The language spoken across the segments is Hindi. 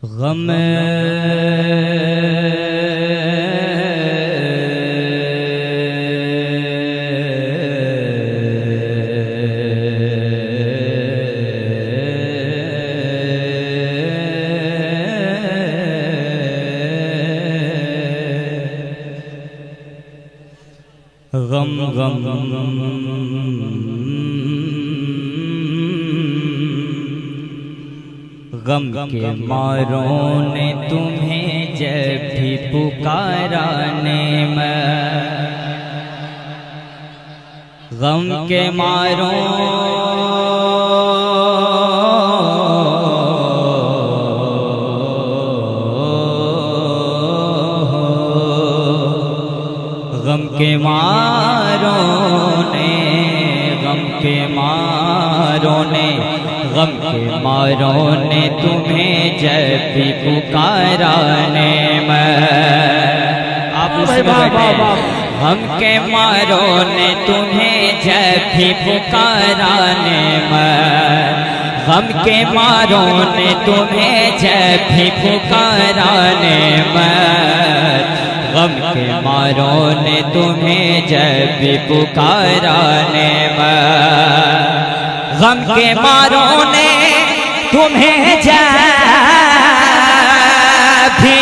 गम गम गम के मारों ने तुम्हें जब भी पुकारा नेमत, गम के मारों गम के मारों ने गम के मारों ने गम के मारों ने तुम्हें जब भी पुकारा नेमत। आप उसमें गम के मारों ने तुम्हें जब भी पुकारा नेमत, गम के मारों ने तुम्हें जब भी पुकारा नेमत, गम के मारों ने तुम्हें जब भी पुकारा नेमत, गम के मारों ने तुम्हें जब भी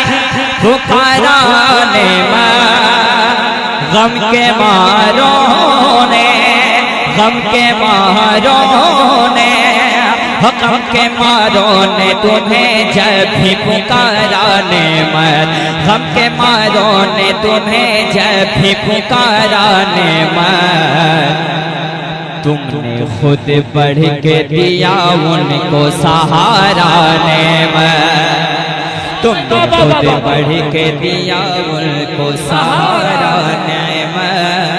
पुकारा नेमत, गम के मारों ने गम के मारों ने गम के मारों ने तुम्हें जब भी पुकारा नेमत, गम के मारों ने तुम्हें जब भी पुकारा नेमत, तुमने खुद बढ़ के दिया उनको सहारा नेमत, तुमने खुद बढ़ के दिया उनको सहारा नेमत,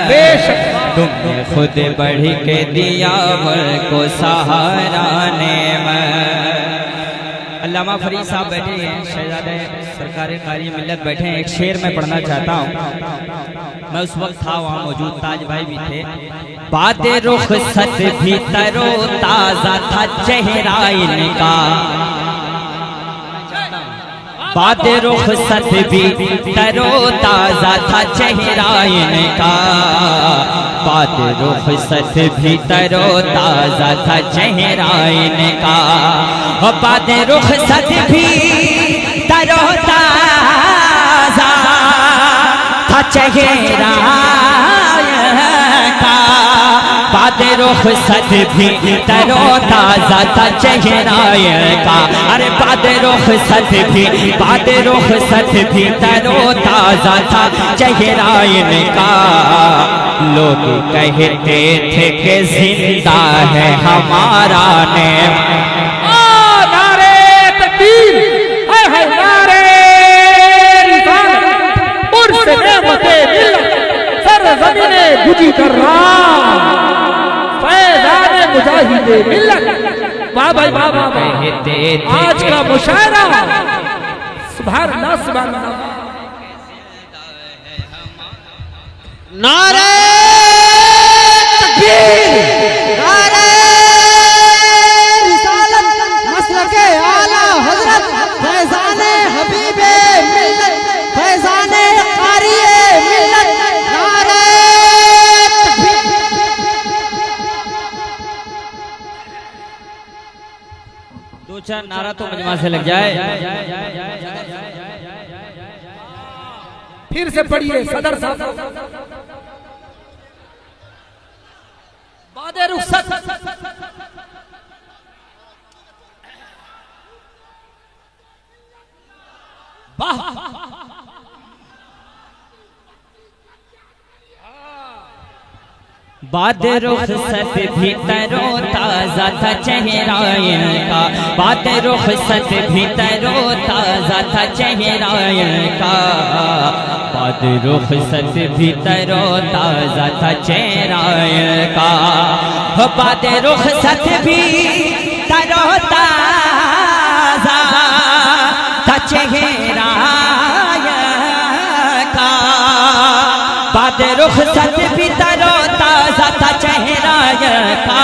तुमने खुद बढ़ के दिया उनको सहारा नेमत। अल्लामा फरीद साहब बैठे हैं, शहजादे सरकार कारी मिल्लत बैठे हैं। एक शेर मैं पढ़ना चाहता हूँ। मैं उस वक्त था, वहाँ मौजूद ताज भाई भी थे। बादे रुख सत भी तरो ताजा था चेहरा इनका, बादे रुख सत भी तरो ताजा था चेहरा इनका, बादे रुख सत भी तरो ताजा था चेहरा इनका, बादे रुख सत भी तरो ताजा था चेहरा का, बादे रुख सत भी तरो ताजा था चेहरा का, अरे बादे रुख सत भी बादे रुख सत भी तरो ताजा था चेहरा इनका, लोग कहते थे कि जिंदा है हमारा नेम। नारे तकबीर, नारे रिसालत, उर्स नेमते मिल्लत, सरज़मीने गुजी कर्रा, फैज़ाने मुजाहिदे मिल्लत। वाह भाई वाह वाह। आज का मुशायरा सुभान अल्लाह सुभान अल्लाह। नारे तकबीर, नारे रिसालत, मसलके आला हजरत, फैज़ाने हबीबे मिल्लत, फैज़ाने कारिए मिल्लत, नारे तकबीर। दो चार नारा तो मजमा से लग जाए। फिर से पढ़िए सदर साहब। बादे रुखसत वाह, बादे रुखसत भी तरो ताजा था चेहरा इनका, बादे रुखसत भी तरो ताजा था चेहरा इनका, बादे रुखसत भी तरो ताजा था चेहरा इनका, बादे रुखसत भी तरो ताजा था चेहरा का, बादे रुखसत भी तरो ताजा था चेहरा का,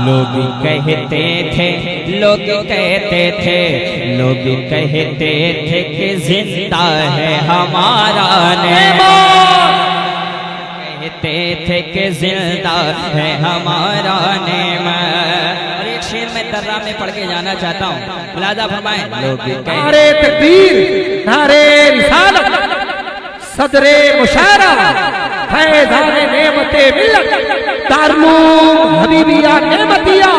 लोग कहते थे, लोग कहते थे, लोग कहते थे कि जिंदा है हमारा नेमा, कहते थे कि जिंदा है हमारा नेमा। और एक शेर में दर्रा में पढ़ के जाना चाहता हूँ, मुलाजा फरमाएं। लोग नारे तकबीर, नारे रिसालत, सदरे मुशायरा, फैज़ाने नेमते मिल्लत, दारुल हबीबिया नेमतिया।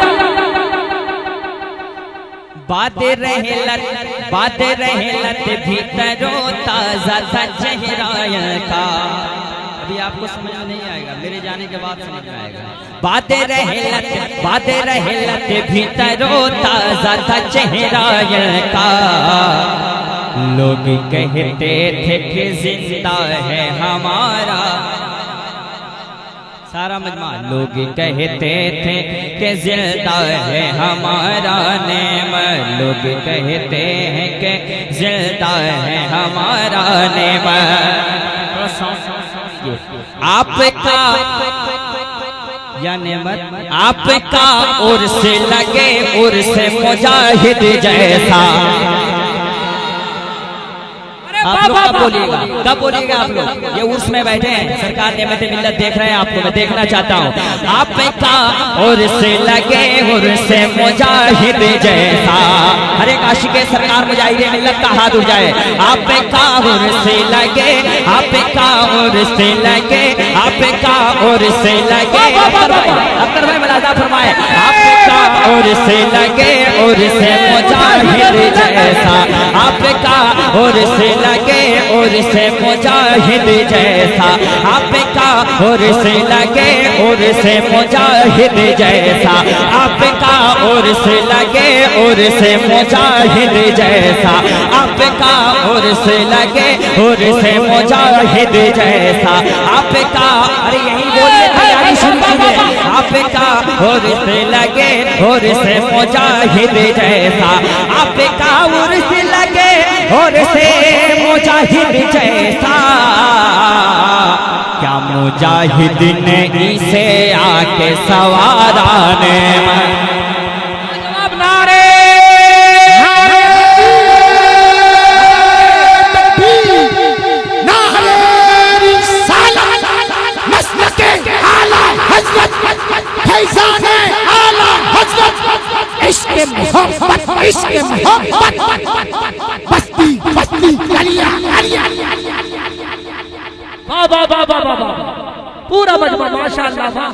बातें रहलत, बातें रहलत भीतरो ताजा था चेहरा का। अभी आपको समझ में नहीं आएगा, मेरे जाने के बाद समझ में आएगा। बातें रहलत, बातें रहलत भीतरो ताजा था चेहरा का। लोग कहते थे कि जिंदा है हमारा सारा मजमा। लोग कहते थे कि जिंदा है हमारा नेम, लोग कहते हैं कि जिंदा है हमारा नेम। आपका या नेमत आपका उर्स लगे, उर्स मुजाहिद जैसा। आप लोग कब बोलिएगा, कब बोलिएगा आप लोग? ये उर्स में बैठे हैं, सरकार नेमत मिल्लत देख रहे हैं, आपको मैं देखना चाहता हूँ। आपका उर्स लगे, उर्स मुजाहिद जैसा। हर एक आशिक सरकार मुजाहिद मिल्लत का हाथ उठ जाए। आपका उर्स लगे, आपका उर्स लगे, आपका उर्स लगे। अख्तर भाई मुलाजा फरमाए। आपका उर्स लगे, उर्स मुजाहिद जैसा। आपका उर्स लगे, उर्स मुजाहिद जैसा। आपका उर्स लगे, उर्स मुजाहिद जैसा। आपका उर्स लगे, उर्स मुजाहिद जैसा। आपका उर्स लगे, उर्स मुजाहिद जैसा। आपका, अरे यही बोलिए तैयारी शुरू कीजिए। आपका उर्स लगे, उर्स मुजाहिद जैसा। आपका उर्स लगे, उर्स मुजाहिद जैसा। क्या मुजाहिद ने इसे आके सवारा ने? जवाब नारे तकबीर, नारे रिसालत, मसलके आला हज़रत, फैज़ाने आला हज़रत। इश्क़ मोहब्बत, इश्क़ मोहब्बत, बस्ती बस्ती गलियां गलियां। वाह वाह वाह वाह वाह वाह, पूरा मजमा माशाअल्लाह। वाह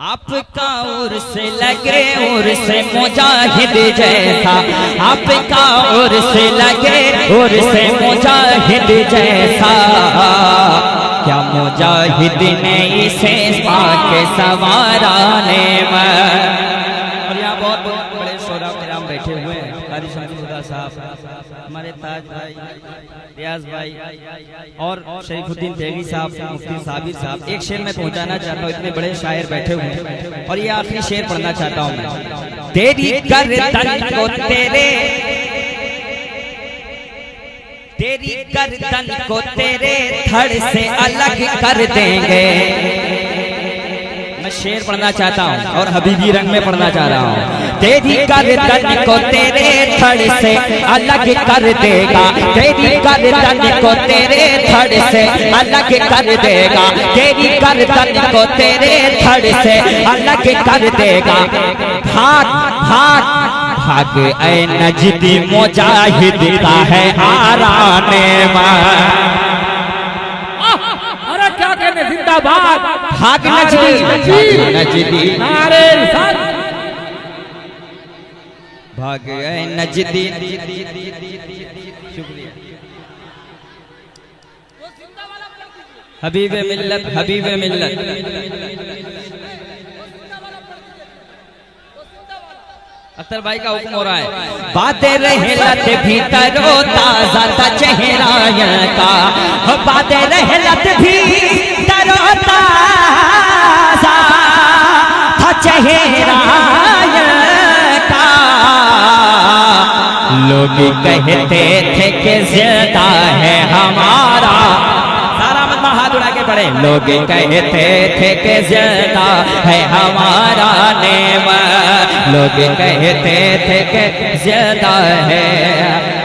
आपका उर्स लगे, उर्स मुजाहिद जैसा। आपका उर्स लगे, उर्स मुजाहिद जैसा। क्या मुजाहिद ने इसे पाके सवारा ने? और यहाँ बहुत बहुत बड़े शोरा किराम बैठे हुए हैं। कारी शमसुद्दीन साहब, हमारे ताज भाई, रियाज भाई और शरीफुद्दीन तेगी साहब, मुफ्ती साबिर साहब। एक शेर में पहुंचाना चाहता हूँ, इतने बड़े शायर बैठे हुए हैं। और ये आखिरी शेर पढ़ना चाहता हूँ मैं। तेरी गर्दन को तेरी गर्दन को तेरे धड़ से अलग कर देंगे। मैं शेर पढ़ना चाहता हूँ और हबीबी रंग में पढ़ना चाह रहा हूँ। तेरी गर्दन को तेरे धड़ से अलग कर देगा। तेरी गर्दन को तेरे धड़ से अलग कर देगा। तेरी गर्दन को तेरे धड़ से अलग कर देगा। भाग भाग भाग ऐ नजदी, मुजाहिद का है आराने में। अरे क्या कहने, जिंदाबाद। भाग नजदी, नजदी, नारे रिसालत, भाग ऐ नजदी। शुक्रिया। हबीबे मिल्लत, हबीबे मिल्लत। अख्तर भाई का हुक्म हो रहा है। बातें रहलत भीतरो ताजा था चेहरा का। बातें रहलत भीतरो ताजा था चेहरा का। लोग कहते थे कि जिंदा है हमारा। सारा मजमा हाथ उड़ा के पढ़े। लोग कहते थे कि ज़िंदा है हमारा नेमत, लोग कहते थे कि ज़िंदा है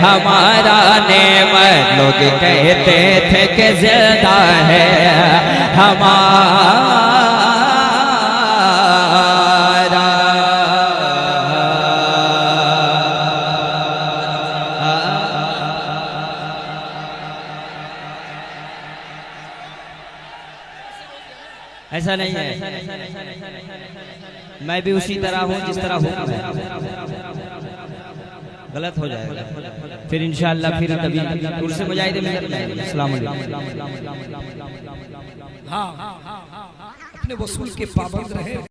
हमारा नेमत, लोग कहते थे कि ज़िंदा है हमारा। ऐसा नहीं है, मैं भी उसी तरह हूँ जिस तरह हूँ। गलत हो जाएगा फिर इंशाअल्लाह, फिर कभी दूर से मुजाहिद मिलत नहीं। अस्सलाम वालेकुम। हाँ, अपने वसूल के पाबंद रहे।